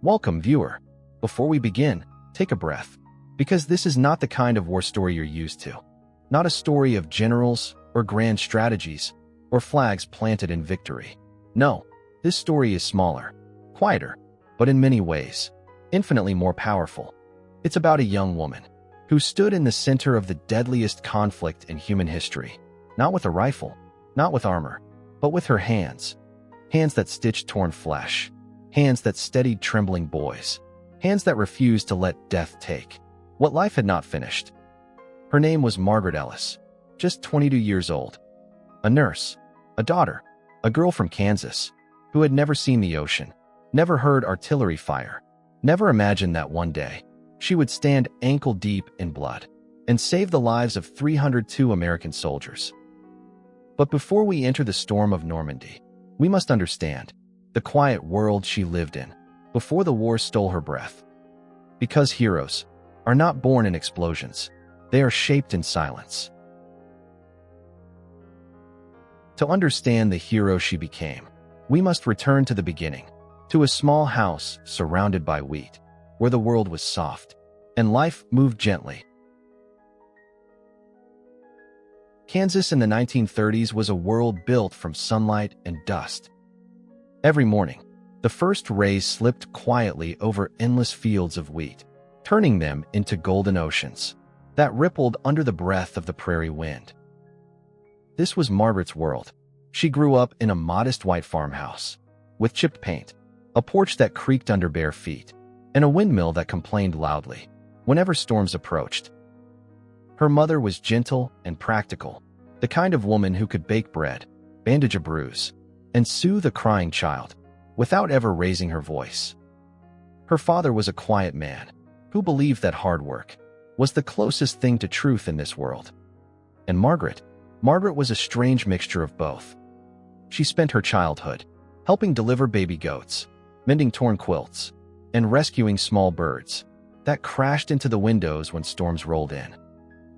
Welcome, viewer. Before we begin, take a breath, because this is not the kind of war story you're used to. Not a story of generals or grand strategies or flags planted in victory. No, this story is smaller, quieter, but in many ways, infinitely more powerful. It's about a young woman who stood in the center of the deadliest conflict in human history, not with a rifle, not with armor, but with her hands. Hands that stitched torn flesh, hands that steadied trembling boys, hands that refused to let death take what life had not finished. Her name was Margaret Ellis, just 22 years old, a nurse, a daughter, a girl from Kansas who had never seen the ocean, never heard artillery fire, never imagined that one day she would stand ankle-deep in blood and save the lives of 302 American soldiers. But before we enter the storm of Normandy, we must understand the quiet world she lived in before the war stole her breath. Because heroes are not born in explosions, they are shaped in silence. To understand the hero she became, we must return to the beginning, to a small house surrounded by wheat, where the world was soft and life moved gently. Kansas in the 1930s was a world built from sunlight and dust. Every morning, the first rays slipped quietly over endless fields of wheat, turning them into golden oceans that rippled under the breath of the prairie wind. This was Margaret's world. She grew up in a modest white farmhouse, with chipped paint, a porch that creaked under bare feet, and a windmill that complained loudly whenever storms approached. Her mother was gentle and practical, the kind of woman who could bake bread, bandage a bruise, and soothe a crying child without ever raising her voice. Her father was a quiet man who believed that hard work was the closest thing to truth in this world. And Margaret was a strange mixture of both. She spent her childhood helping deliver baby goats, mending torn quilts, and rescuing small birds that crashed into the windows when storms rolled in.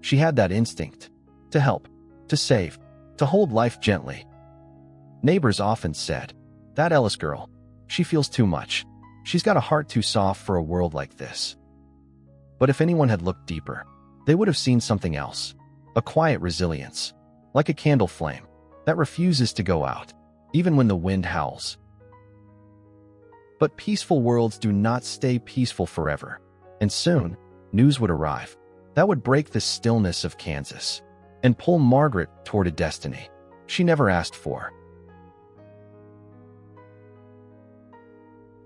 She had that instinct to help, to save, to hold life gently. Neighbors often said, "That Ellis girl, she feels too much. She's got a heart too soft for a world like this." But if anyone had looked deeper, they would have seen something else, a quiet resilience, like a candle flame that refuses to go out, even when the wind howls. But peaceful worlds do not stay peaceful forever, and soon, news would arrive that would break the stillness of Kansas and pull Margaret toward a destiny she never asked for.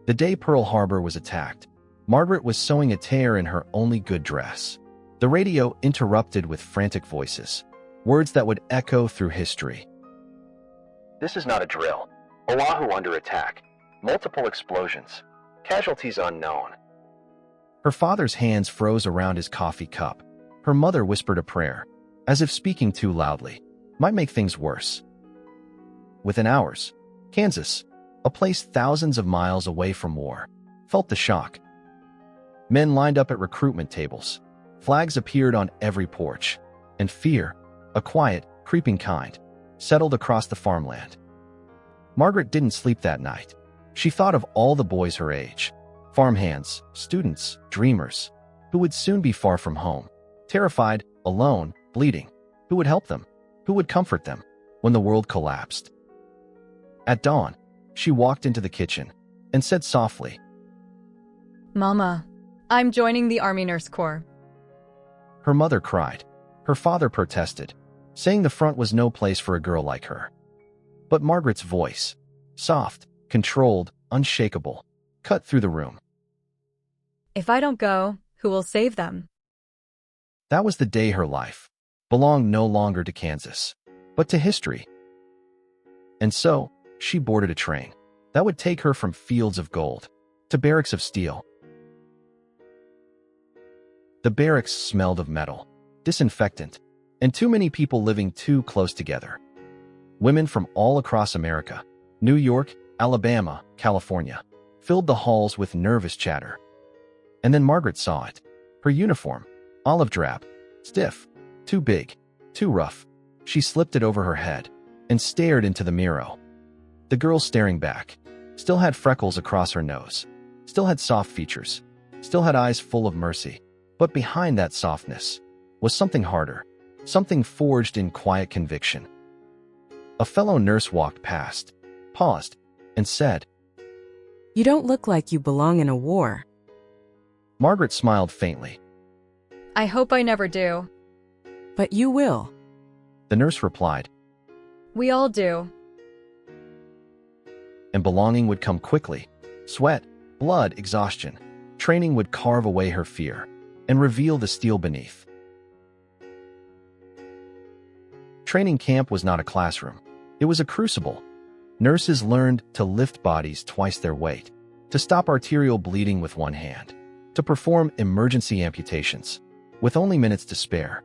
The day Pearl Harbor was attacked, Margaret was sewing a tear in her only good dress. The radio interrupted with frantic voices, words that would echo through history. "This is not a drill. Oahu under attack. Multiple explosions. Casualties unknown." Her father's hands froze around his coffee cup. Her mother whispered a prayer, as if speaking too loudly might make things worse. Within hours, Kansas, a place thousands of miles away from war, felt the shock. Men lined up at recruitment tables. Flags appeared on every porch, and fear, a quiet, creeping kind, settled across the farmland. Margaret didn't sleep that night. She thought of all the boys her age, farmhands, students, dreamers, who would soon be far from home, terrified, alone, bleeding. Who would help them? Who would comfort them when the world collapsed? At dawn, she walked into the kitchen and said softly, "Mama, I'm joining the Army Nurse Corps." Her mother cried. Her father protested, saying the front was no place for a girl like her. But Margaret's voice, soft, controlled, unshakable, cut through the room. "If I don't go, who will save them?" That was the day her life belonged no longer to Kansas, but to history. And so, she boarded a train that would take her from fields of gold to barracks of steel. The barracks smelled of metal, disinfectant, and too many people living too close together. Women from all across America, New York, Alabama, California, filled the halls with nervous chatter. And then Margaret saw it. Her uniform, olive drab, stiff, too big, too rough. She slipped it over her head and stared into the mirror. The girl staring back still had freckles across her nose, still had soft features, still had eyes full of mercy. But behind that softness was something harder, something forged in quiet conviction. A fellow nurse walked past, paused, and said, "You don't look like you belong in a war." Margaret smiled faintly. I hope I never do. "But you will." The nurse replied, We all do. and belonging would come quickly. Sweat, blood, exhaustion. Training would carve away her fear and reveal the steel beneath. Training camp was not a classroom. It was a crucible. Nurses learned to lift bodies twice their weight, to stop arterial bleeding with one hand, to perform emergency amputations with only minutes to spare.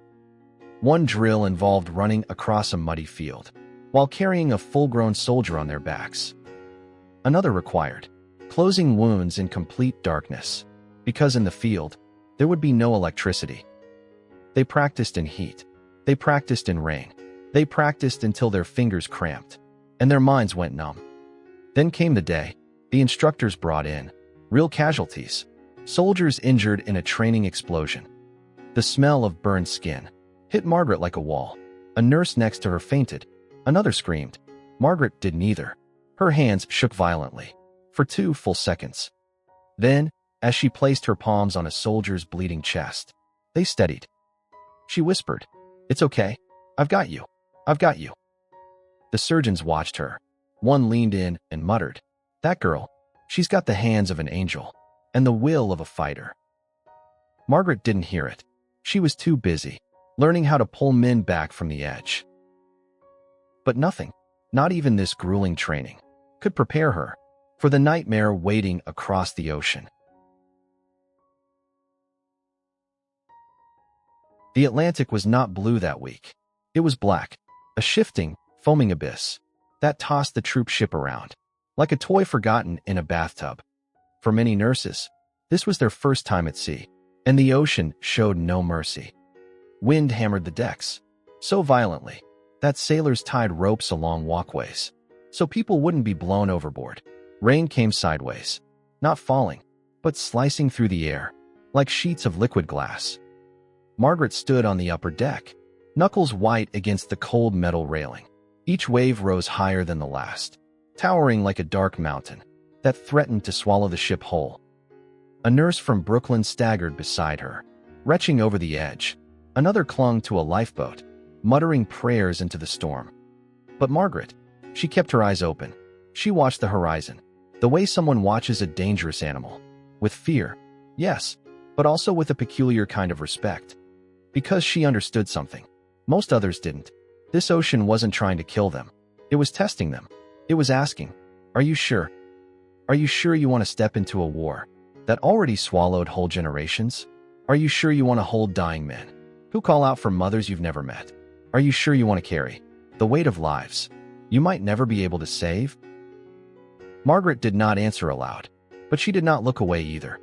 One drill involved running across a muddy field while carrying a full-grown soldier on their backs. Another required closing wounds in complete darkness, because in the field, there would be no electricity. They practiced in heat. They practiced in rain. They practiced until their fingers cramped and their minds went numb. Then came the day. The instructors brought in real casualties, soldiers injured in a training explosion. The smell of burned skin hit Margaret like a wall. A nurse next to her fainted. Another screamed. Margaret did neither. Her hands shook violently for 2 full seconds. Then, as she placed her palms on a soldier's bleeding chest, they steadied. She whispered, "It's okay. I've got you. I've got you." The surgeons watched her. One leaned in and muttered, "That girl, she's got the hands of an angel and the will of a fighter." Margaret didn't hear it. She was too busy learning how to pull men back from the edge. But nothing, not even this grueling training, could prepare her for the nightmare waiting across the ocean. The Atlantic was not blue that week. It was black, a shifting, foaming abyss that tossed the troop ship around like a toy forgotten in a bathtub. For many nurses, this was their first time at sea, and the ocean showed no mercy. Wind hammered the decks so violently that sailors tied ropes along walkways so people wouldn't be blown overboard. Rain came sideways, not falling, but slicing through the air like sheets of liquid glass. Margaret stood on the upper deck, knuckles white against the cold metal railing. Each wave rose higher than the last, towering like a dark mountain that threatened to swallow the ship whole. A nurse from Brooklyn staggered beside her, retching over the edge. Another clung to a lifeboat, muttering prayers into the storm. But Margaret, she kept her eyes open. She watched the horizon, the way someone watches a dangerous animal, with fear, yes, but also with a peculiar kind of respect. Because she understood something most others didn't. This ocean wasn't trying to kill them. It was testing them. It was asking, "Are you sure? Are you sure you want to step into a war that already swallowed whole generations? Are you sure you want to hold dying men who call out for mothers you've never met? Are you sure you want to carry the weight of lives you might never be able to save?" Margaret did not answer aloud, but she did not look away either.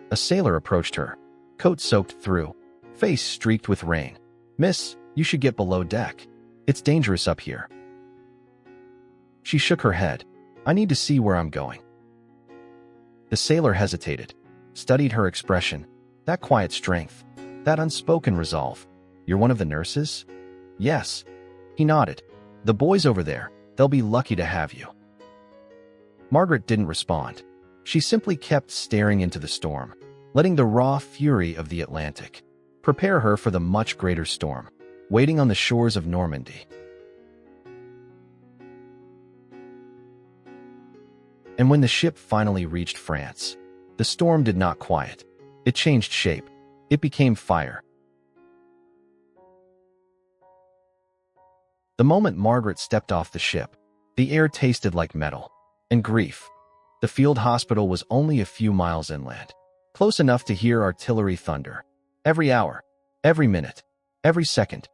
A sailor approached her, coat soaked through, face streaked with rain. "Miss, you should get below deck. It's dangerous up here." She shook her head. "I need to see where I'm going." The sailor hesitated, studied her expression, that quiet strength, that unspoken resolve. "You're one of the nurses?" "Yes." He nodded. "The boys over there, they'll be lucky to have you." Margaret didn't respond. She simply kept staring into the storm, letting the raw fury of the Atlantic prepare her for the much greater storm waiting on the shores of Normandy. And when the ship finally reached France, the storm did not quiet. It changed shape. It became fire. The moment Margaret stepped off the ship, the air tasted like metal and grief. The field hospital was only a few miles inland, close enough to hear artillery thunder. Every hour, every minute, every second.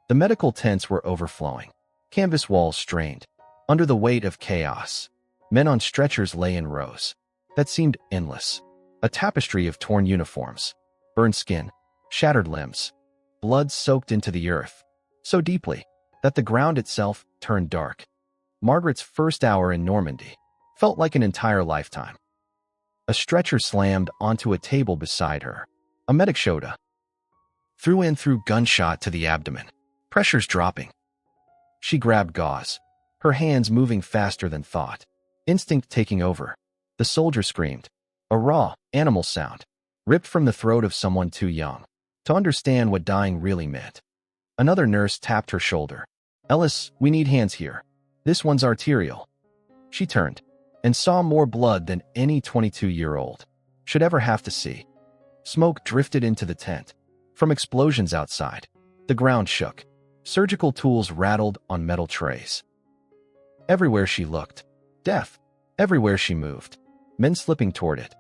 The medical tents were overflowing, canvas walls strained. Under the weight of chaos, men on stretchers lay in rows that seemed endless. A tapestry of torn uniforms, burned skin, shattered limbs, blood soaked into the earth so deeply that the ground itself turned dark. Margaret's first hour in Normandy felt like an entire lifetime. A stretcher slammed onto a table beside her. A medic showed up. Through gunshot to the abdomen. Pressure's dropping. She grabbed gauze, her hands moving faster than thought. Instinct taking over. The soldier screamed. A raw, animal sound, ripped from the throat of someone too young to understand what dying really meant. Another nurse tapped her shoulder. Ellis, we need hands here. This one's arterial. She turned and saw more blood than any 22-year-old should ever have to see. Smoke drifted into the tent. From explosions outside, the ground shook. Surgical tools rattled on metal trays. Everywhere she looked, death. Everywhere she moved, men slipping toward it.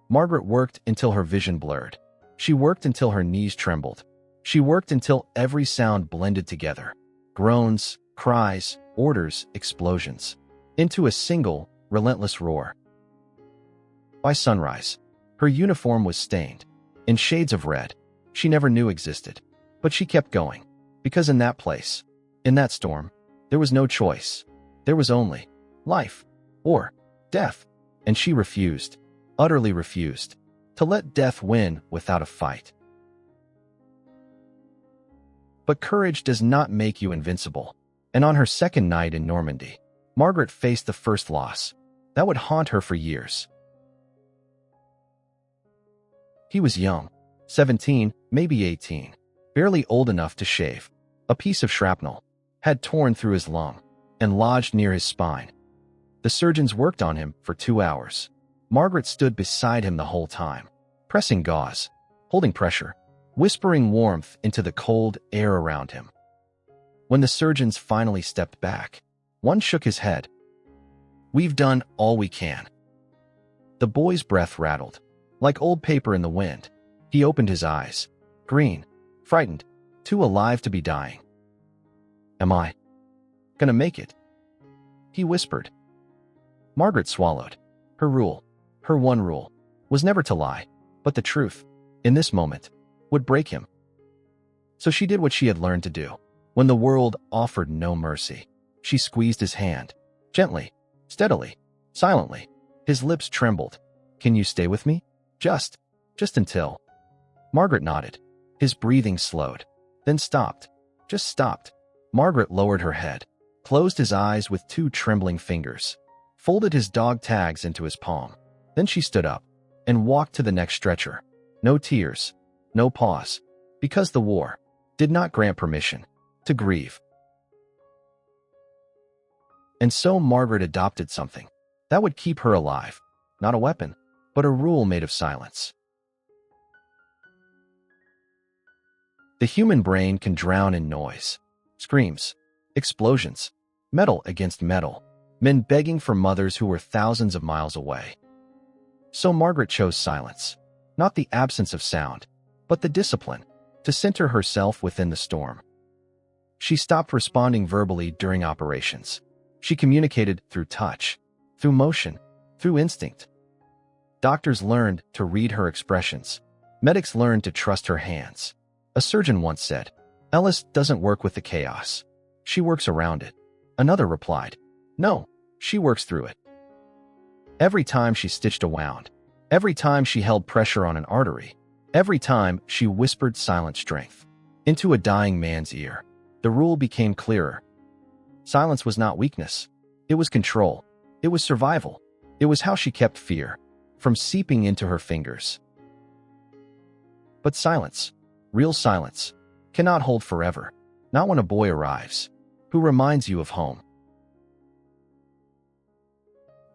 Margaret worked until her vision blurred. She worked until her knees trembled. She worked until every sound blended together. Groans, cries, orders, explosions. Into a single, relentless roar. By sunrise, her uniform was stained, in shades of red she never knew existed. But she kept going, because in that place, in that storm, there was no choice. There was only life or death, and she refused, utterly refused, to let death win without a fight. But courage does not make you invincible, and on her second night in Normandy, Margaret faced the first loss that would haunt her for years. He was young, 17, maybe 18, barely old enough to shave. A piece of shrapnel had torn through his lung and lodged near his spine. The surgeons worked on him for 2 hours. Margaret stood beside him the whole time, pressing gauze, holding pressure, whispering warmth into the cold air around him. When the surgeons finally stepped back, one shook his head. "We've done all we can." The boy's breath rattled, like old paper in the wind. He opened his eyes, green, frightened, too alive to be dying. "Am I gonna make it?" he whispered. Margaret swallowed. Her rule, her one rule, was never to lie, but the truth, in this moment, would break him. So she did what she had learned to do. When the world offered no mercy, she squeezed his hand, gently, steadily, silently. His lips trembled. "Can you stay with me? Just until." Margaret nodded. His breathing slowed, then stopped, just stopped. Margaret lowered her head, closed his eyes with 2 trembling fingers, folded his dog tags into his palm. Then she stood up and walked to the next stretcher. No tears, no pause, because the war did not grant permission to grieve. And so Margaret adopted something that would keep her alive, not a weapon, but a rule made of silence. The human brain can drown in noise, screams, explosions, metal against metal, men begging for mothers who were thousands of miles away. So Margaret chose silence, not the absence of sound, but the discipline to center herself within the storm. She stopped responding verbally during operations. She communicated through touch, through motion, through instinct. Doctors learned to read her expressions. Medics learned to trust her hands. A surgeon once said, "Ellis doesn't work with the chaos. She works around it." Another replied, "No, she works through it." Every time she stitched a wound, every time she held pressure on an artery, every time she whispered silent strength into a dying man's ear, the rule became clearer. Silence was not weakness. It was control. It was survival. It was how she kept fear from seeping into her fingers. But silence, real silence, cannot hold forever, not when a boy arrives, who reminds you of home.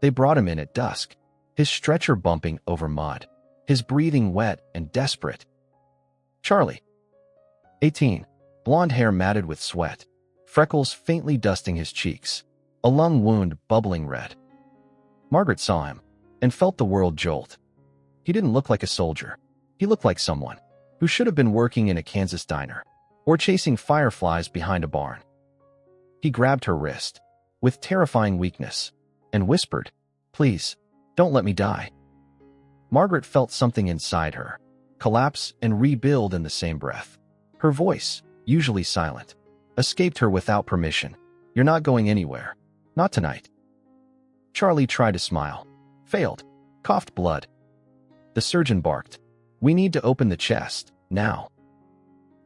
They brought him in at dusk, his stretcher bumping over mud, his breathing wet and desperate. Charlie, 18, blonde hair matted with sweat, freckles faintly dusting his cheeks, a lung wound bubbling red. Margaret saw him and felt the world jolt. He didn't look like a soldier. He looked like someone who should have been working in a Kansas diner or chasing fireflies behind a barn. He grabbed her wrist with terrifying weakness and whispered, "Please, don't let me die." Margaret felt something inside her collapse and rebuild in the same breath. Her voice, usually silent, escaped her without permission. "You're not going anywhere. Not tonight." Charlie tried to smile, failed. Coughed blood. The surgeon barked, "We need to open the chest, now."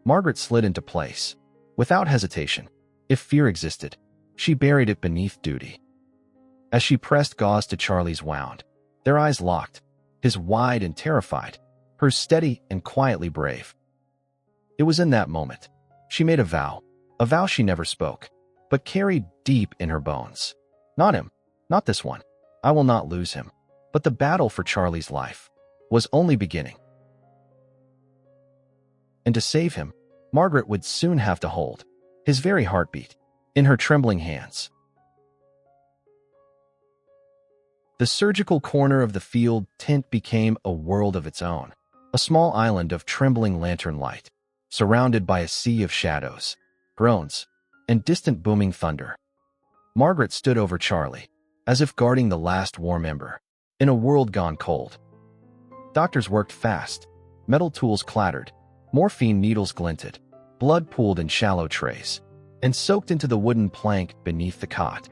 Margaret slid into place. Without hesitation, if fear existed, she buried it beneath duty. As she pressed gauze to Charlie's wound, their eyes locked, his wide and terrified, hers steady and quietly brave. It was in that moment she made a vow she never spoke, but carried deep in her bones. Not him, not this one. I will not lose him. But the battle for Charlie's life was only beginning. And to save him, Margaret would soon have to hold his very heartbeat in her trembling hands. The surgical corner of the field tent became a world of its own, a small island of trembling lantern light, surrounded by a sea of shadows, groans, and distant booming thunder. Margaret stood over Charlie, as if guarding the last warm ember in a world gone cold. Doctors worked fast. Metal tools clattered. Morphine needles glinted. Blood pooled in shallow trays and soaked into the wooden plank beneath the cot.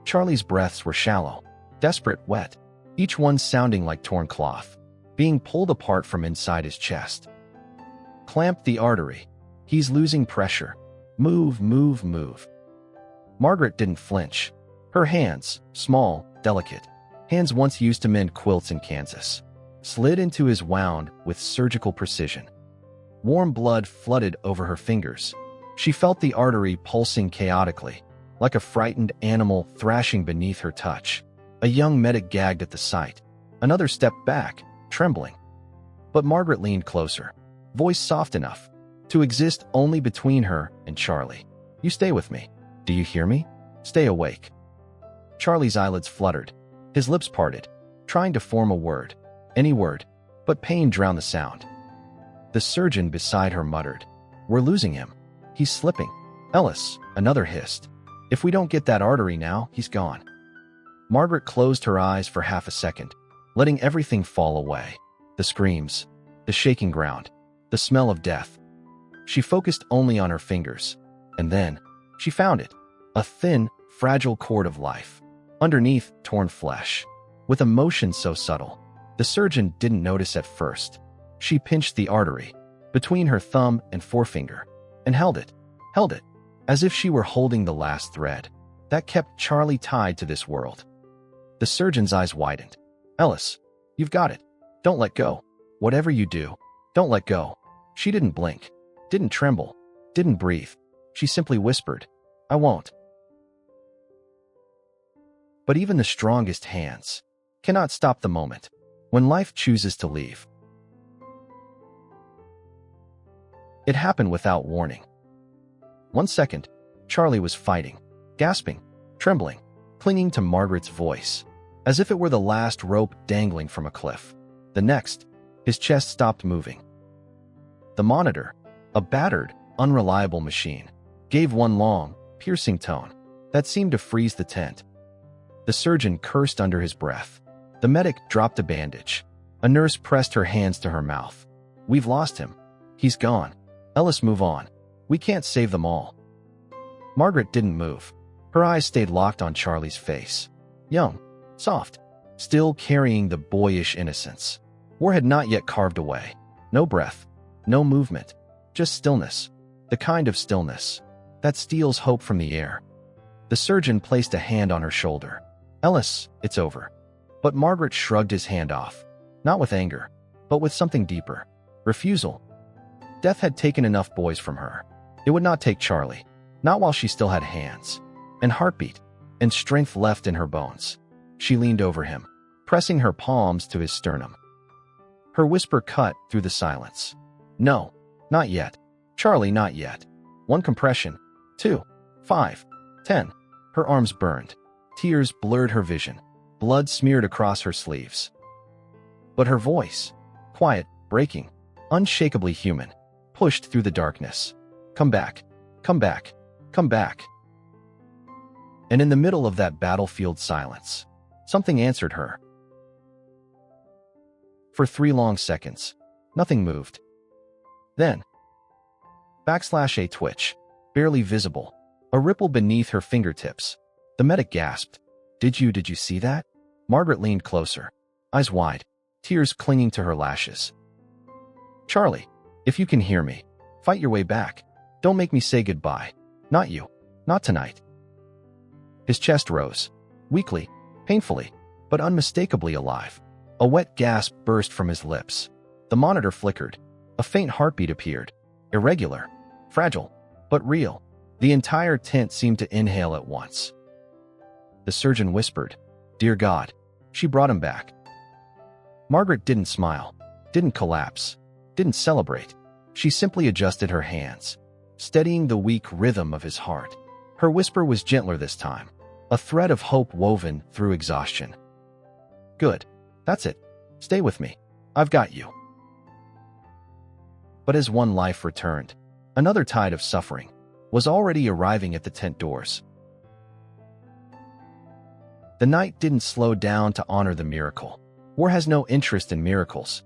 Charlie's breaths were shallow, desperate, wet, each one sounding like torn cloth, being pulled apart from inside his chest. Clamp the artery. He's losing pressure. Move, move, move. Margaret didn't flinch. Her hands, small, delicate, hands once used to mend quilts in Kansas, slid into his wound with surgical precision. Warm blood flooded over her fingers. She felt the artery pulsing chaotically, like a frightened animal thrashing beneath her touch. A young medic gagged at the sight. Another stepped back, trembling. But Margaret leaned closer, voice soft enough to exist only between her and Charlie. "You stay with me. Do you hear me? Stay awake." Charlie's eyelids fluttered. His lips parted, trying to form a word, any word, but pain drowned the sound. The surgeon beside her muttered, "We're losing him. He's slipping." "Ellis," another hissed. "If we don't get that artery now, he's gone." Margaret closed her eyes for half a second, letting everything fall away. The screams, the shaking ground, the smell of death. She focused only on her fingers, and then she found it, a thin, fragile cord of life. Underneath, torn flesh, with a motion so subtle, the surgeon didn't notice at first. She pinched the artery between her thumb and forefinger and held it, as if she were holding the last thread that kept Charlie tied to this world. The surgeon's eyes widened. "Ellis, you've got it. Don't let go. Whatever you do, don't let go." She didn't blink, didn't tremble, didn't breathe. She simply whispered, "I won't." But even the strongest hands cannot stop the moment when life chooses to leave. It happened without warning. 1 second, Charlie was fighting, gasping, trembling, clinging to Margaret's voice, as if it were the last rope dangling from a cliff. The next, his chest stopped moving. The monitor, a battered, unreliable machine, gave one long, piercing tone that seemed to freeze the tent. The surgeon cursed under his breath. The medic dropped a bandage. A nurse pressed her hands to her mouth. "We've lost him. He's gone. Ellis, move on. We can't save them all." Margaret didn't move. Her eyes stayed locked on Charlie's face. Young, soft, still carrying the boyish innocence. War had not yet carved away. No breath, no movement, just stillness. The kind of stillness that steals hope from the air. The surgeon placed a hand on her shoulder. "Ellis, it's over." But Margaret shrugged his hand off, not with anger, but with something deeper. Refusal. Death had taken enough boys from her. It would not take Charlie, not while she still had hands, and heartbeat, and strength left in her bones. She leaned over him, pressing her palms to his sternum. Her whisper cut through the silence. "No, not yet. Charlie, not yet." 1 compression, 2, 5, 10. Her arms burned. Tears blurred her vision. Blood smeared across her sleeves. But her voice, quiet, breaking, unshakably human, pushed through the darkness. "Come back, come back, come back." And in the middle of that battlefield silence, something answered her. For 3 long seconds, nothing moved. Then, / a twitch, barely visible, a ripple beneath her fingertips. The medic gasped. Did you see that?" Margaret leaned closer. eyes wide, tears clinging to her lashes. "Charlie, if you can hear me, fight your way back. Don't make me say goodbye. Not you. Not tonight." His chest rose, weakly, painfully, but unmistakably alive. A wet gasp burst from his lips. The monitor flickered. A faint heartbeat appeared. Irregular, fragile, but real. The entire tent seemed to inhale at once. The surgeon whispered, "Dear God, she brought him back." Margaret didn't smile, didn't collapse, didn't celebrate. She simply adjusted her hands, steadying the weak rhythm of his heart. Her whisper was gentler this time, a thread of hope woven through exhaustion. "Good. That's it. Stay with me. I've got you." But as one life returned, another tide of suffering was already arriving at the tent doors. The night didn't slow down to honor the miracle. War has no interest in miracles.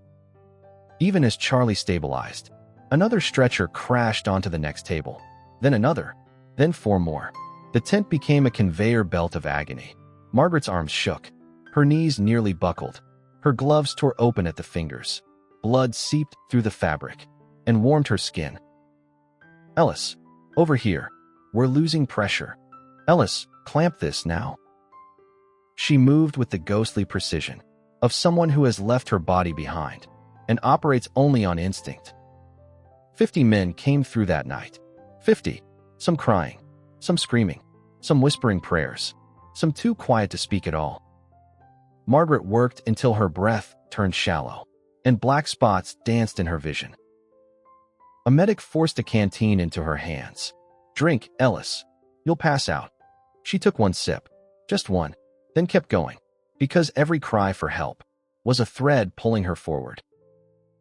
Even as Charlie stabilized, another stretcher crashed onto the next table, then another, then four more. The tent became a conveyor belt of agony. Margaret's arms shook. Her knees nearly buckled. Her gloves tore open at the fingers. Blood seeped through the fabric and warmed her skin. "Ellis, over here. We're losing pressure. Ellis, clamp this now." She moved with the ghostly precision of someone who has left her body behind and operates only on instinct. 50 men came through that night. 50, some crying, some screaming, some whispering prayers, some too quiet to speak at all. Margaret worked until her breath turned shallow, and black spots danced in her vision. A medic forced a canteen into her hands. "Drink, Ellis. You'll pass out." She took one sip, just one, then kept going, because every cry for help was a thread pulling her forward.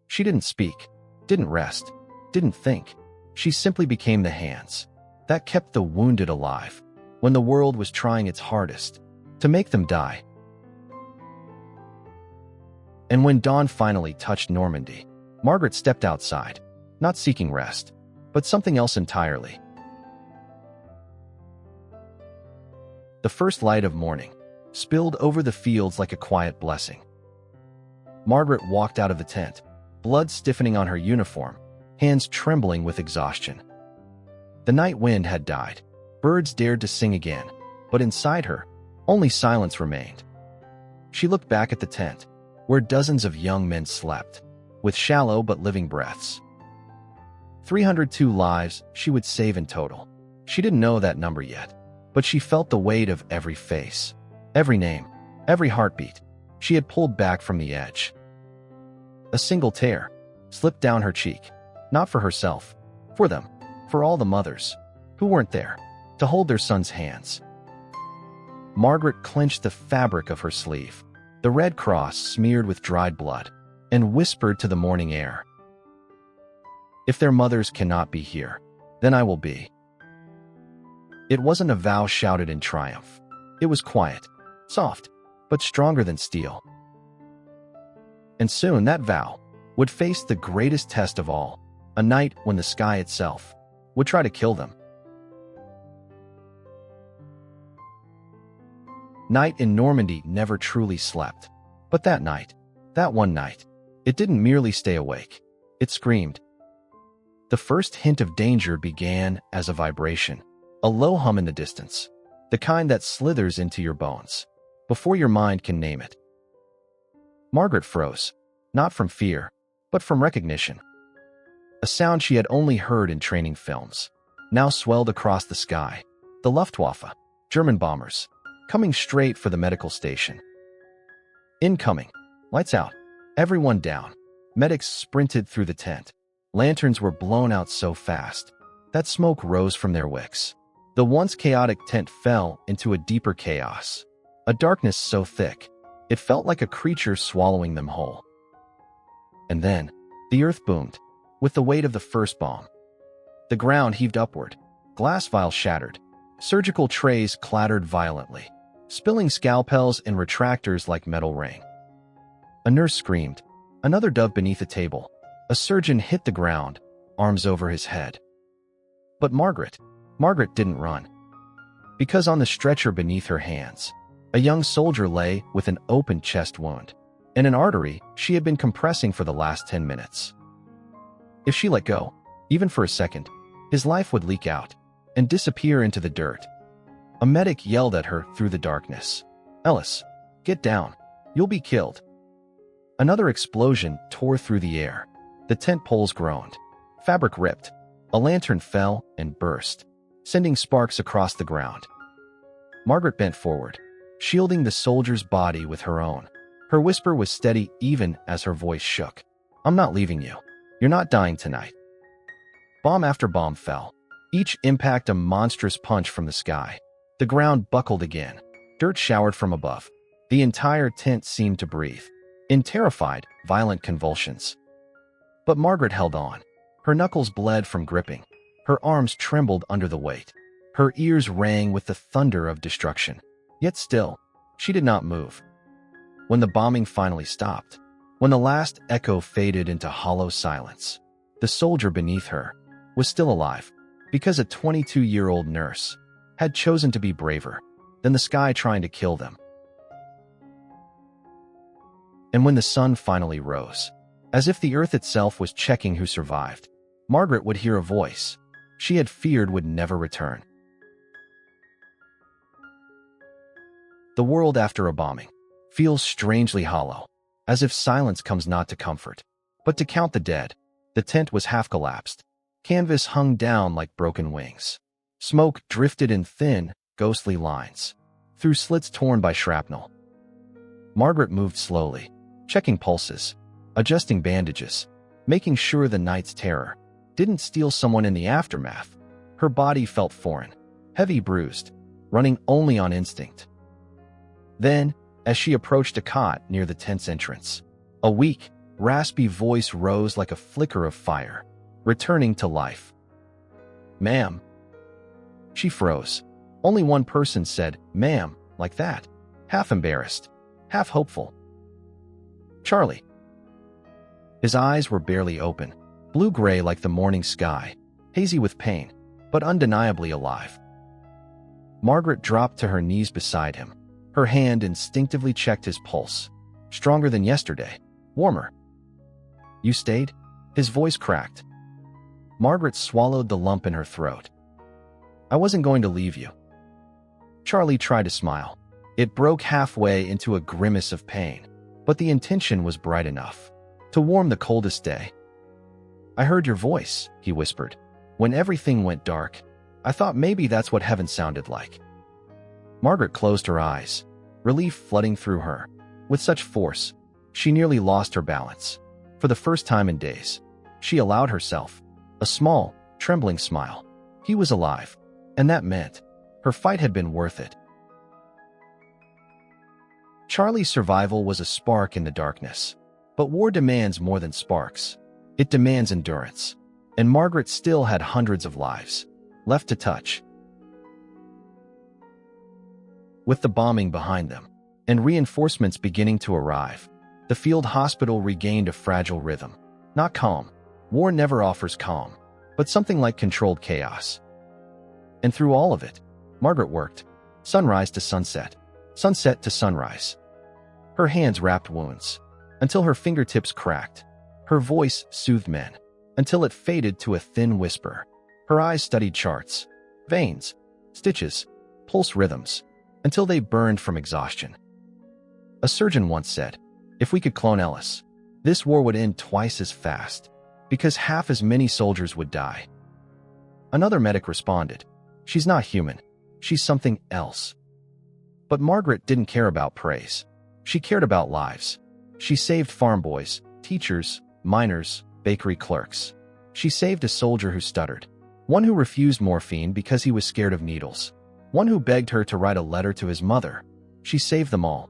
She didn't speak, didn't rest, didn't think. She simply became the hands that kept the wounded alive when the world was trying its hardest to make them die. And when dawn finally touched Normandy, Margaret stepped outside, not seeking rest, but something else entirely. The first light of morning spilled over the fields like a quiet blessing. Margaret walked out of the tent, blood stiffening on her uniform, hands trembling with exhaustion. The night wind had died. Birds dared to sing again, but inside her, only silence remained. She looked back at the tent, where dozens of young men slept, with shallow but living breaths. 302 lives she would save in total. She didn't know that number yet, but she felt the weight of every face, every name, every heartbeat. She had pulled back from the edge. A single tear slipped down her cheek, not for herself, for them, for all the mothers who weren't there to hold their sons' hands. Margaret clenched the fabric of her sleeve, the red cross smeared with dried blood, and whispered to the morning air, "If their mothers cannot be here, then I will be." It wasn't a vow shouted in triumph. It was quiet, soft, but stronger than steel. And soon that vow would face the greatest test of all, a night when the sky itself would try to kill them. Night in Normandy never truly slept. But that night, that one night, it didn't merely stay awake. It screamed. The first hint of danger began as a vibration, a low hum in the distance, the kind that slithers into your bones before your mind can name it. Margaret froze, not from fear, but from recognition. A sound she had only heard in training films now swelled across the sky. The Luftwaffe, German bombers, coming straight for the medical station. Incoming. Lights out. Everyone down. Medics sprinted through the tent. Lanterns were blown out so fast that smoke rose from their wicks. The once chaotic tent fell into a deeper chaos, a darkness so thick it felt like a creature swallowing them whole. And then, the earth boomed, with the weight of the first bomb. The ground heaved upward, glass vials shattered, surgical trays clattered violently, spilling scalpels and retractors like metal rain. A nurse screamed, another dove beneath a table. A surgeon hit the ground, arms over his head. But Margaret didn't run. Because on the stretcher beneath her hands, a young soldier lay with an open chest wound. and an artery she had been compressing for the last 10 minutes. If she let go, even for a second, his life would leak out and disappear into the dirt. A medic yelled at her through the darkness. "Ellis, get down. You'll be killed." Another explosion tore through the air. The tent poles groaned. Fabric ripped. A lantern fell and burst, sending sparks across the ground. Margaret bent forward, shielding the soldier's body with her own. Her whisper was steady even as her voice shook. "I'm not leaving you. You're not dying tonight." Bomb after bomb fell, each impact a monstrous punch from the sky. The ground buckled again. Dirt showered from above. The entire tent seemed to breathe, in terrified, violent convulsions. But Margaret held on. Her knuckles bled from gripping. Her arms trembled under the weight. Her ears rang with the thunder of destruction. Yet still, she did not move. When the bombing finally stopped, when the last echo faded into hollow silence, the soldier beneath her was still alive, because a 22-year-old nurse had chosen to be braver than the sky trying to kill them. And when the sun finally rose, as if the earth itself was checking who survived, Margaret would hear a voice she had feared would never return. The world after a bombing feels strangely hollow, as if silence comes not to comfort, but to count the dead. The tent was half collapsed. Canvas hung down like broken wings. Smoke drifted in thin, ghostly lines through slits torn by shrapnel. Margaret moved slowly, checking pulses, adjusting bandages, making sure the night's terror didn't steal someone in the aftermath. Her body felt foreign, heavy, bruised, running only on instinct. Then, as she approached a cot near the tent's entrance, a weak, raspy voice rose like a flicker of fire, returning to life. "Ma'am." She froze. Only one person said, "Ma'am," like that, half embarrassed, half hopeful. "Charlie." His eyes were barely open, blue-gray like the morning sky, hazy with pain, but undeniably alive. Margaret dropped to her knees beside him. Her hand instinctively checked his pulse. Stronger than yesterday. Warmer. "You stayed?" His voice cracked. Margaret swallowed the lump in her throat. "I wasn't going to leave you." Charlie tried to smile. It broke halfway into a grimace of pain, but the intention was bright enough to warm the coldest day. "I heard your voice," he whispered. "When everything went dark, I thought maybe that's what heaven sounded like." Margaret closed her eyes, relief flooding through her. With such force, she nearly lost her balance. For the first time in days, she allowed herself a small, trembling smile. He was alive, and that meant her fight had been worth it. Charlie's survival was a spark in the darkness. But war demands more than sparks. It demands endurance. And Margaret still had hundreds of lives left to touch. With the bombing behind them, and reinforcements beginning to arrive, the field hospital regained a fragile rhythm. Not calm. War never offers calm, but something like controlled chaos. And through all of it, Margaret worked. Sunrise to sunset. Sunset to sunrise. Her hands wrapped wounds, until her fingertips cracked. Her voice soothed men, until it faded to a thin whisper. Her eyes studied charts, veins, stitches, pulse rhythms, until they burned from exhaustion. A surgeon once said, "If we could clone Ellis, this war would end twice as fast, because half as many soldiers would die." Another medic responded, "She's not human. She's something else." But Margaret didn't care about praise. She cared about lives. She saved farm boys, teachers, miners, bakery clerks. She saved a soldier who stuttered, one who refused morphine because he was scared of needles, one who begged her to write a letter to his mother. She saved them all.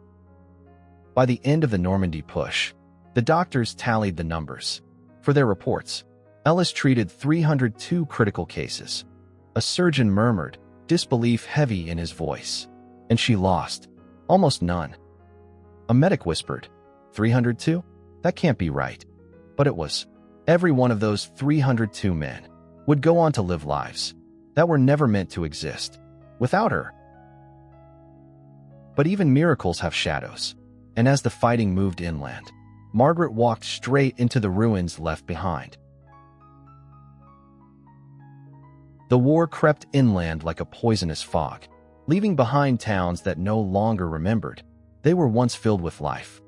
By the end of the Normandy push, the doctors tallied the numbers. For their reports, Ellis treated 302 critical cases. A surgeon murmured, disbelief heavy in his voice. And she lost almost none. A medic whispered, 302? That can't be right. But it was. Every one of those 302 men would go on to live lives that were never meant to exist without her. But even miracles have shadows. and as the fighting moved inland, Margaret walked straight into the ruins left behind. The war crept inland like a poisonous fog, leaving behind towns that no longer remembered. They were once filled with life.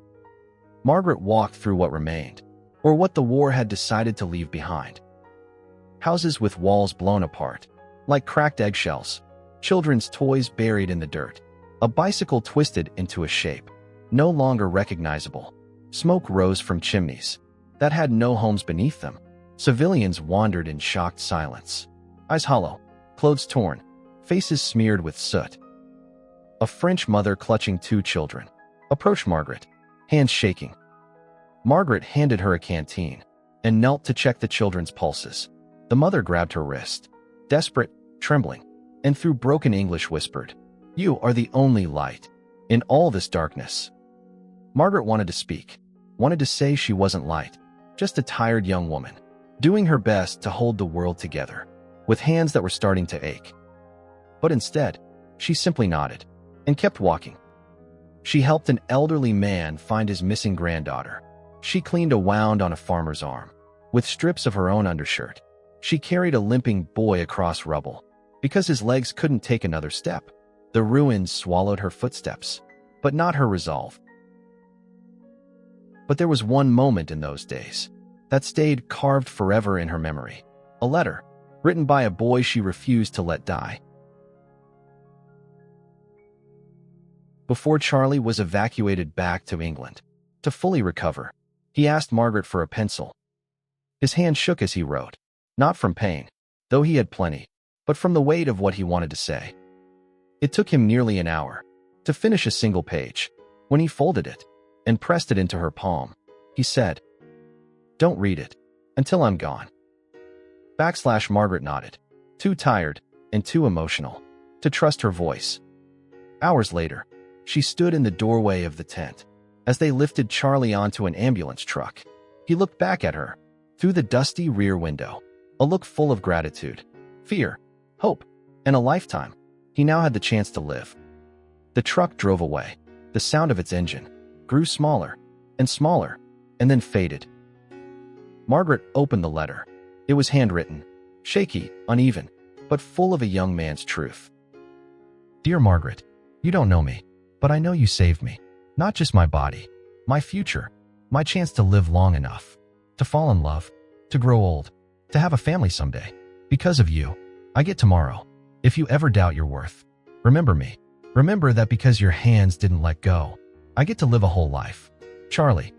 Margaret walked through what remained, or what the war had decided to leave behind. Houses with walls blown apart, like cracked eggshells, children's toys buried in the dirt, a bicycle twisted into a shape, no longer recognizable. Smoke rose from chimneys that had no homes beneath them. Civilians wandered in shocked silence, eyes hollow, clothes torn, faces smeared with soot. A French mother clutching two children approached Margaret, hands shaking. Margaret handed her a canteen and knelt to check the children's pulses. The mother grabbed her wrist, desperate, trembling, and through broken English whispered, "You are the only light in all this darkness." Margaret wanted to speak, wanted to say she wasn't light, just a tired young woman, doing her best to hold the world together, with hands that were starting to ache. But instead, she simply nodded and kept walking. She helped an elderly man find his missing granddaughter. She cleaned a wound on a farmer's arm. With strips of her own undershirt, she carried a limping boy across rubble. Because his legs couldn't take another step, the ruins swallowed her footsteps, but not her resolve. But there was one moment in those days that stayed carved forever in her memory. A letter, written by a boy she refused to let die. Before Charlie was evacuated back to England, to fully recover, he asked Margaret for a pencil. His hand shook as he wrote, not from pain, though he had plenty, but from the weight of what he wanted to say. It took him nearly an hour to finish a single page. When he folded it and pressed it into her palm, he said, "Don't read it until I'm gone." Margaret nodded, too tired and too emotional to trust her voice. Hours later, she stood in the doorway of the tent as they lifted Charlie onto an ambulance truck. He looked back at her through the dusty rear window, a look full of gratitude, fear, hope, and a lifetime he now had the chance to live. The truck drove away. The sound of its engine grew smaller, and then faded. Margaret opened the letter. It was handwritten, shaky, uneven, but full of a young man's truth. "Dear Margaret, you don't know me, but I know you saved me. Not just my body, my future, my chance to live long enough, to fall in love, to grow old, to have a family someday. Because of you, I get tomorrow. If you ever doubt your worth, remember me. Remember that because your hands didn't let go, I get to live a whole life. Charlie."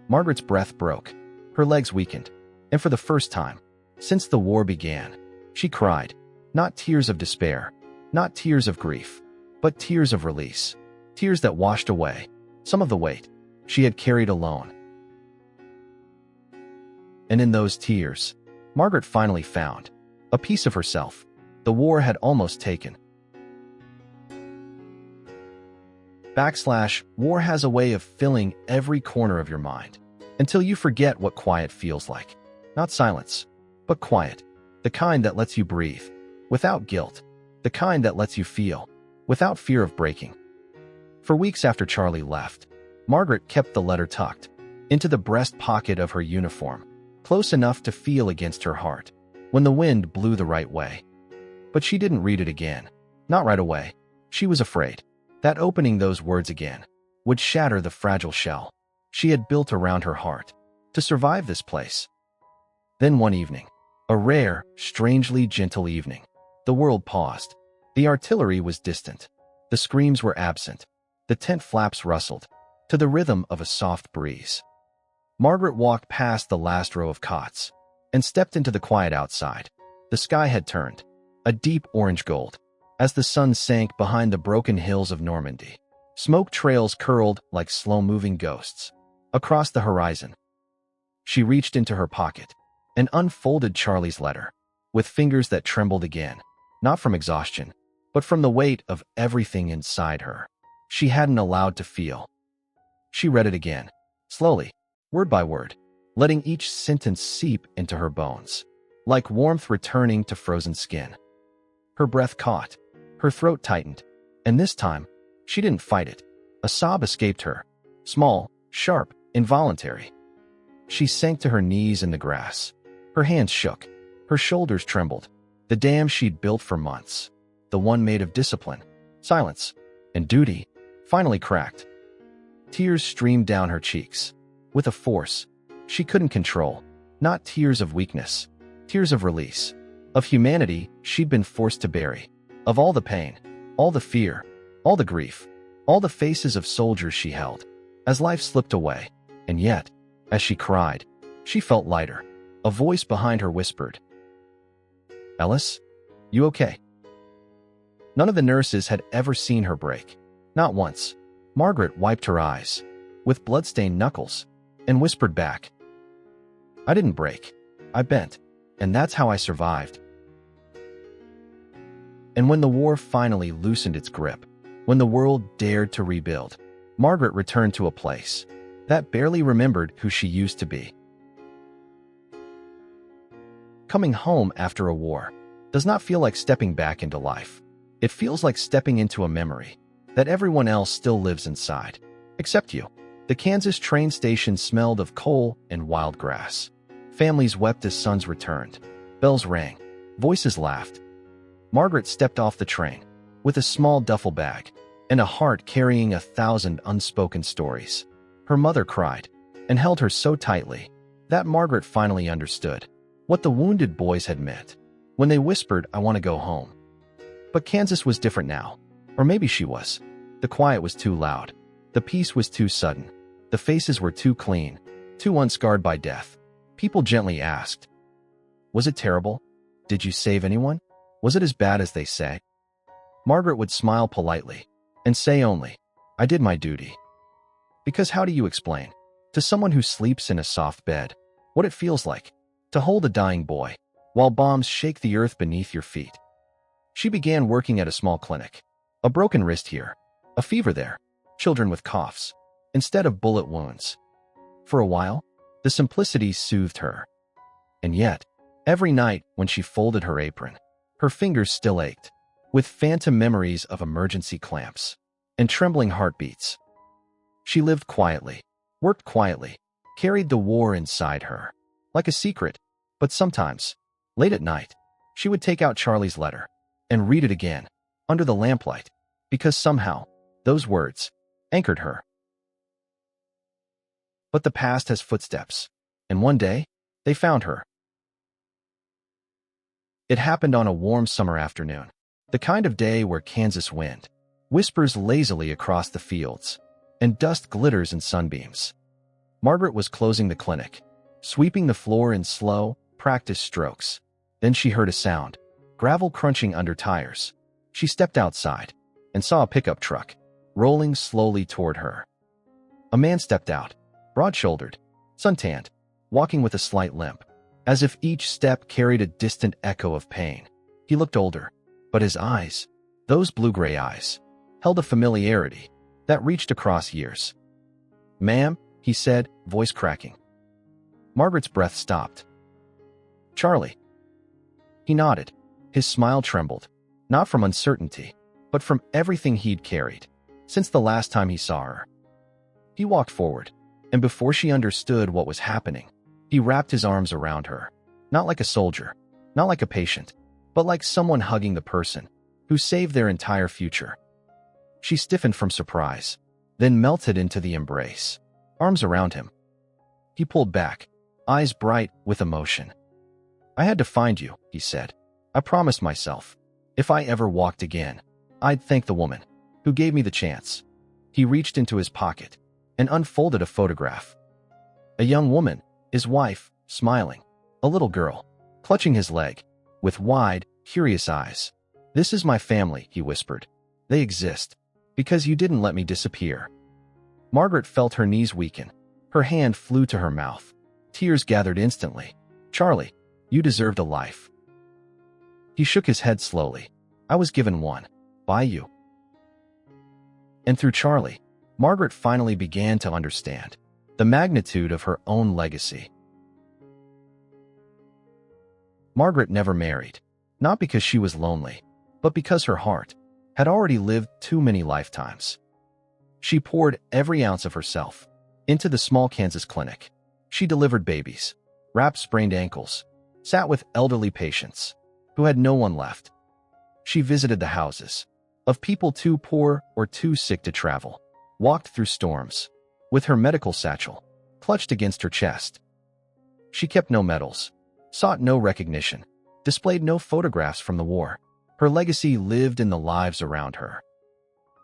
Margaret's breath broke. Her legs weakened, and for the first time since the war began, she cried. Not tears of despair, not tears of grief, but tears of release. Tears that washed away some of the weight she had carried alone. And in those tears, Margaret finally found a piece of herself the war had almost taken. War has a way of filling every corner of your mind until you forget what quiet feels like. Not silence, but quiet. The kind that lets you breathe without guilt. The kind that lets you feel without fear of breaking. For weeks after Charlie left, Margaret kept the letter tucked into the breast pocket of her uniform, close enough to feel against her heart when the wind blew the right way. But she didn't read it again. Not right away. She was afraid that opening those words again would shatter the fragile shell she had built around her heart to survive this place. Then one evening, a rare, strangely gentle evening, the world paused. The artillery was distant. The screams were absent. The tent flaps rustled to the rhythm of a soft breeze. Margaret walked past the last row of cots and stepped into the quiet outside. The sky had turned a deep orange gold as the sun sank behind the broken hills of Normandy. Smoke trails curled like slow-moving ghosts across the horizon. She reached into her pocket and unfolded Charlie's letter with fingers that trembled again, not from exhaustion, but from the weight of everything inside her she hadn't allowed to feel. She read it again, slowly, word by word, letting each sentence seep into her bones, like warmth returning to frozen skin. Her breath caught, her throat tightened, and this time, she didn't fight it. A sob escaped her. Small, sharp, involuntary. She sank to her knees in the grass. Her hands shook. Her shoulders trembled. The dam she'd built for months, the one made of discipline, silence, and duty, finally cracked. Tears streamed down her cheeks, with a force she couldn't control. Not tears of weakness, tears of release, of humanity she'd been forced to bury, of all the pain, all the fear, all the grief, all the faces of soldiers she held, as life slipped away. And yet, as she cried, she felt lighter. A voice behind her whispered, "Ellis, you okay?" None of the nurses had ever seen her break. Not once. Margaret wiped her eyes, with blood-stained knuckles, and whispered back, "I didn't break. I bent, and that's how I survived." And when the war finally loosened its grip, when the world dared to rebuild, Margaret returned to a place that barely remembered who she used to be. Coming home after a war does not feel like stepping back into life. It feels like stepping into a memory that everyone else still lives inside, except you. The Kansas train station smelled of coal and wild grass. Families wept as sons returned. Bells rang. Voices laughed. Margaret stepped off the train with a small duffel bag and a heart carrying 1,000 unspoken stories. Her mother cried and held her so tightly that Margaret finally understood what the wounded boys had meant when they whispered, "I want to go home." But Kansas was different now. Or maybe she was. The quiet was too loud. The peace was too sudden. The faces were too clean, too unscarred by death. People gently asked, "Was it terrible? Did you save anyone? Was it as bad as they say?" Margaret would smile politely and say only, "I did my duty." Because how do you explain to someone who sleeps in a soft bed what it feels like to hold a dying boy while bombs shake the earth beneath your feet? She began working at a small clinic. A broken wrist here, a fever there, children with coughs, instead of bullet wounds. For a while, the simplicity soothed her. And yet, every night when she folded her apron, her fingers still ached, with phantom memories of emergency clamps and trembling heartbeats. She lived quietly, worked quietly, carried the war inside her, like a secret. But sometimes, late at night, she would take out Charlie's letter and read it again, under the lamplight, because somehow, those words anchored her. But the past has footsteps, and one day, they found her. It happened on a warm summer afternoon, the kind of day where Kansas wind whispers lazily across the fields, and dust glitters in sunbeams. Margaret was closing the clinic, sweeping the floor in slow, practiced strokes. Then she heard a sound, gravel crunching under tires. She stepped outside and saw a pickup truck rolling slowly toward her. A man stepped out, broad-shouldered, suntanned, walking with a slight limp, as if each step carried a distant echo of pain. He looked older, but his eyes, those blue-gray eyes, held a familiarity that reached across years. "Ma'am," he said, voice cracking. Margaret's breath stopped. "Charlie." He nodded. His smile trembled, not from uncertainty, but from everything he'd carried since the last time he saw her. He walked forward, and before she understood what was happening, he wrapped his arms around her, not like a soldier, not like a patient, but like someone hugging the person who saved their entire future. She stiffened from surprise, then melted into the embrace, arms around him. He pulled back, eyes bright with emotion. "I had to find you," he said. "I promised myself, if I ever walked again, I'd thank the woman who gave me the chance." He reached into his pocket and unfolded a photograph. A young woman, his wife, smiling. A little girl, clutching his leg, with wide, curious eyes. "This is my family," he whispered. "They exist because you didn't let me disappear." Margaret felt her knees weaken. Her hand flew to her mouth. Tears gathered instantly. "Charlie, you deserved a life." He shook his head slowly. "I was given one. By you." And through Charlie, Margaret finally began to understand the magnitude of her own legacy. Margaret never married, not because she was lonely, but because her heart had already lived too many lifetimes. She poured every ounce of herself into the small Kansas clinic. She delivered babies, wrapped sprained ankles, sat with elderly patients who had no one left. She visited the houses of people too poor or too sick to travel, walked through storms with her medical satchel clutched against her chest. She kept no medals, sought no recognition, displayed no photographs from the war. Her legacy lived in the lives around her.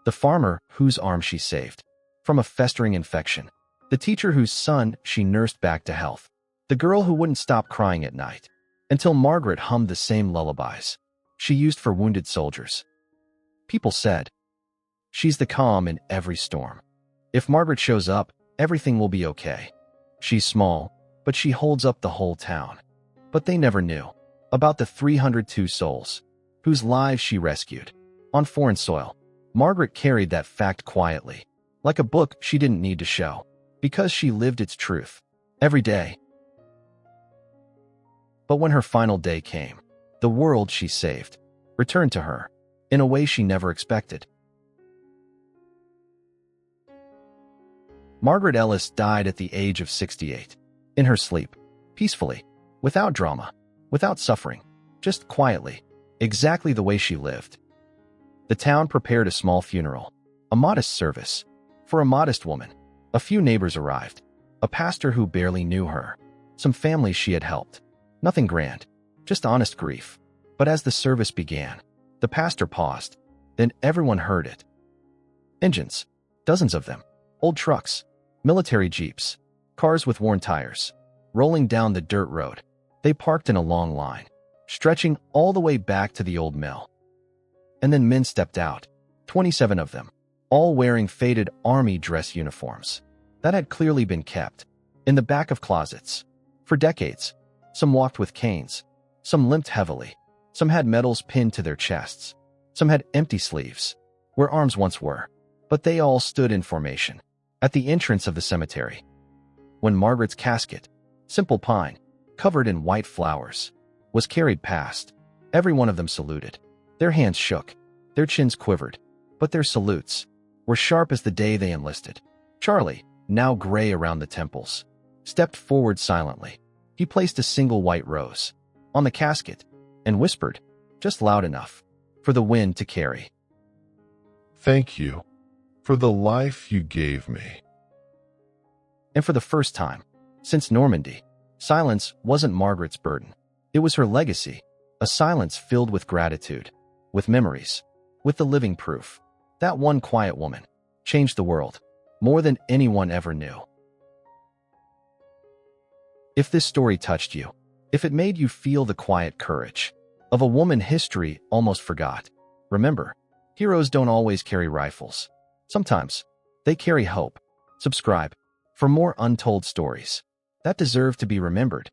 The farmer whose arm she saved from a festering infection, the teacher whose son she nursed back to health, the girl who wouldn't stop crying at night until Margaret hummed the same lullabies she used for wounded soldiers. People said, "She's the calm in every storm. If Margaret shows up, everything will be okay. She's small, but she holds up the whole town." But they never knew about the 302 souls whose lives she rescued on foreign soil. Margaret carried that fact quietly, like a book she didn't need to show, because she lived its truth every day. But when her final day came, the world she saved returned to her in a way she never expected. Margaret Ellis died at the age of 68, in her sleep, peacefully, without drama, without suffering, just quietly, exactly the way she lived. The town prepared a small funeral, a modest service, for a modest woman. A few neighbors arrived, a pastor who barely knew her, some families she had helped. Nothing grand, just honest grief. But as the service began, the pastor paused. Then everyone heard it. Engines, dozens of them, old trucks, military jeeps, cars with worn tires, rolling down the dirt road. They parked in a long line, stretching all the way back to the old mill. And then men stepped out, 27 of them, all wearing faded army dress uniforms that had clearly been kept in the back of closets for decades. Some walked with canes, some limped heavily, some had medals pinned to their chests, some had empty sleeves where arms once were, but they all stood in formation at the entrance of the cemetery. When Margaret's casket, simple pine, covered in white flowers, was carried past, every one of them saluted. Their hands shook, their chins quivered, but their salutes were sharp as the day they enlisted. Charlie, now gray around the temples, stepped forward silently. He placed a single white rose on the casket and whispered, just loud enough for the wind to carry, "Thank you for the life you gave me." And for the first time since Normandy, silence wasn't Margaret's burden. It was her legacy, a silence filled with gratitude, with memories, with the living proof that one quiet woman changed the world more than anyone ever knew. If this story touched you, if it made you feel the quiet courage of a woman history almost forgot, remember, heroes don't always carry rifles. Sometimes they carry hope. Subscribe for more untold stories that deserve to be remembered.